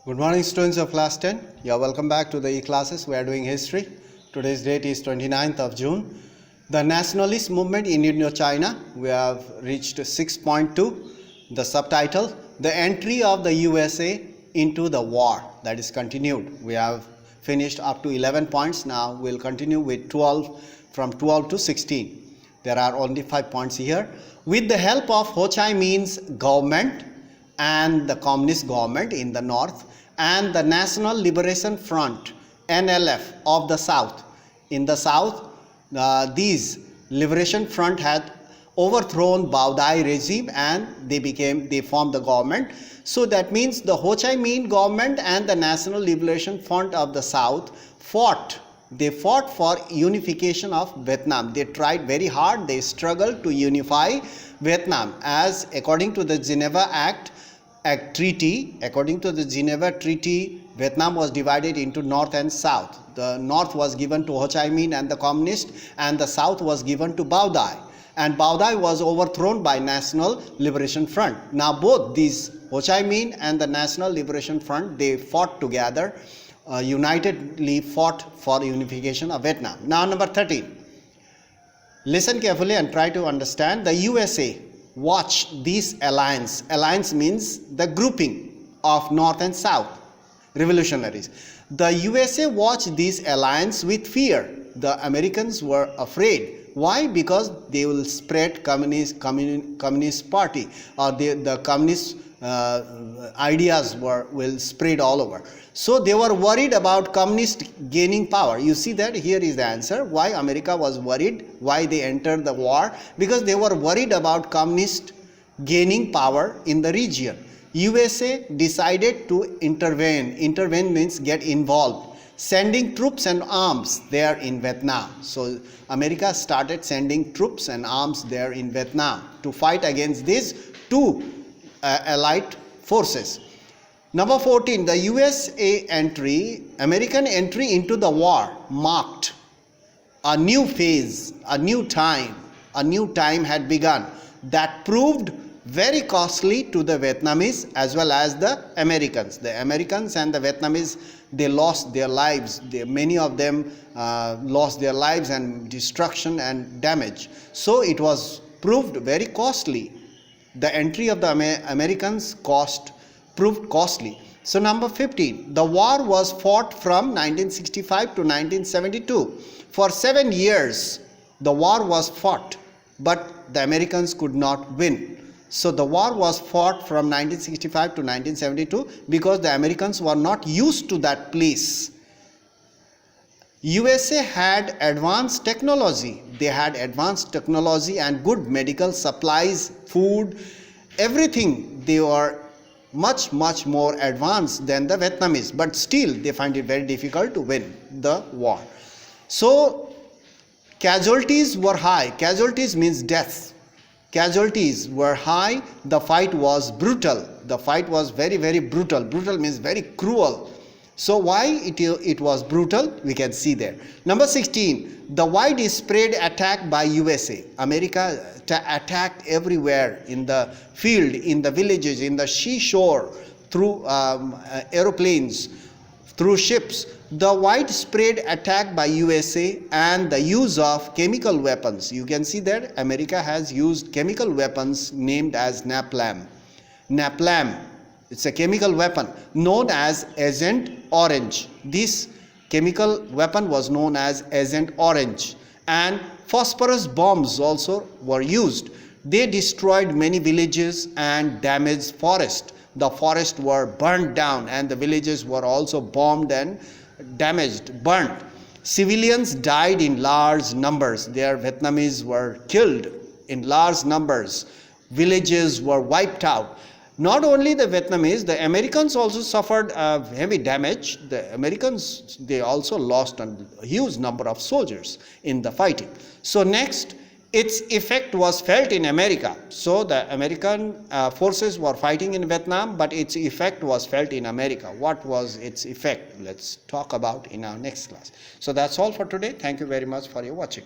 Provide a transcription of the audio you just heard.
Good morning, students of class 10. You are welcome back to the e-classes. We are doing history. Today's date is 29th of June. The nationalist movement in Indochina. We have reached 6.2. The subtitle, the entry of the USA into the war. That is continued. We have finished up to 11 points. Now we'll continue with 12, from 12 to 16. There are only 5 points here. With the help of Ho Chi Minh's government and the communist government in the north, and the National Liberation Front (NLF) of the south. In the south, these Liberation Front had overthrown Bao Dai regime and they formed the government. So that means the Ho Chi Minh government and the National Liberation Front of the south fought. They fought for unification of Vietnam. They tried very hard. They struggled to unify Vietnam, as according to the Geneva Treaty, Vietnam was divided into north and south. The north was given to Ho Chi Minh and the communists, and the south was given to Bao Dai. And Bao Dai was overthrown by National Liberation Front. Now both these, Ho Chi Minh and the National Liberation Front, they fought together, unitedly fought for unification of Vietnam. Now number 13. Listen carefully and try to understand. The USA watched this alliance. Alliance means the grouping of North and South revolutionaries. The USA watched this alliance with fear. The Americans were afraid. Why? Because they will spread communist party, or the communist ideas will spread all over. So they were worried about communist gaining power. You see that here is the answer why America was worried, why they entered the war, because they were worried about communist gaining power in the region. USA decided to intervene. Intervene means get involved, sending troops and arms there in Vietnam. So America started sending troops and arms there in Vietnam to fight against these two allied forces. Number 14, the American entry into the war marked a new phase, a new time had begun that proved very costly to the Vietnamese as well as the Americans. The Americans and the Vietnamese, they lost their lives. Many of them lost their lives and destruction and damage. So it was proved very costly. The entry of the Americans proved costly. So number 15, the war was fought from 1965 to 1972. For 7 years, the war was fought, but the Americans could not win. So the war was fought from 1965 to 1972 because the Americans were not used to that place. USA had advanced technology. They had advanced technology and good medical supplies, food, everything. They were much more advanced than the Vietnamese, but still they find it very difficult to win the war. So casualties were high. Casualties means death. Casualties were high. The fight was brutal. The fight was very brutal. Brutal means very cruel. So why it was brutal, we can see there. Number 16, the widespread attack by USA. America attacked everywhere, in the field, in the villages, in the seashore, through aeroplanes, through ships. The widespread attack by USA and the use of chemical weapons. You can see that America has used chemical weapons named as napalm. Napalm, it's a chemical weapon known as Agent Orange. This chemical weapon was known as Agent Orange. And phosphorus bombs also were used. They destroyed many villages and damaged forests. The forests were burned down and the villages were also bombed and damaged, burnt. Civilians died in large numbers. Their Vietnamese were killed in large numbers. Villages were wiped out. Not only the Vietnamese, the Americans also suffered heavy damage. The Americans, they also lost a huge number of soldiers in the fighting. So next, its effect was felt in America. So the American forces were fighting in Vietnam, but its effect was felt in America. What was its effect? Let's talk about in our next class. So that's all for today. Thank you very much for your watching.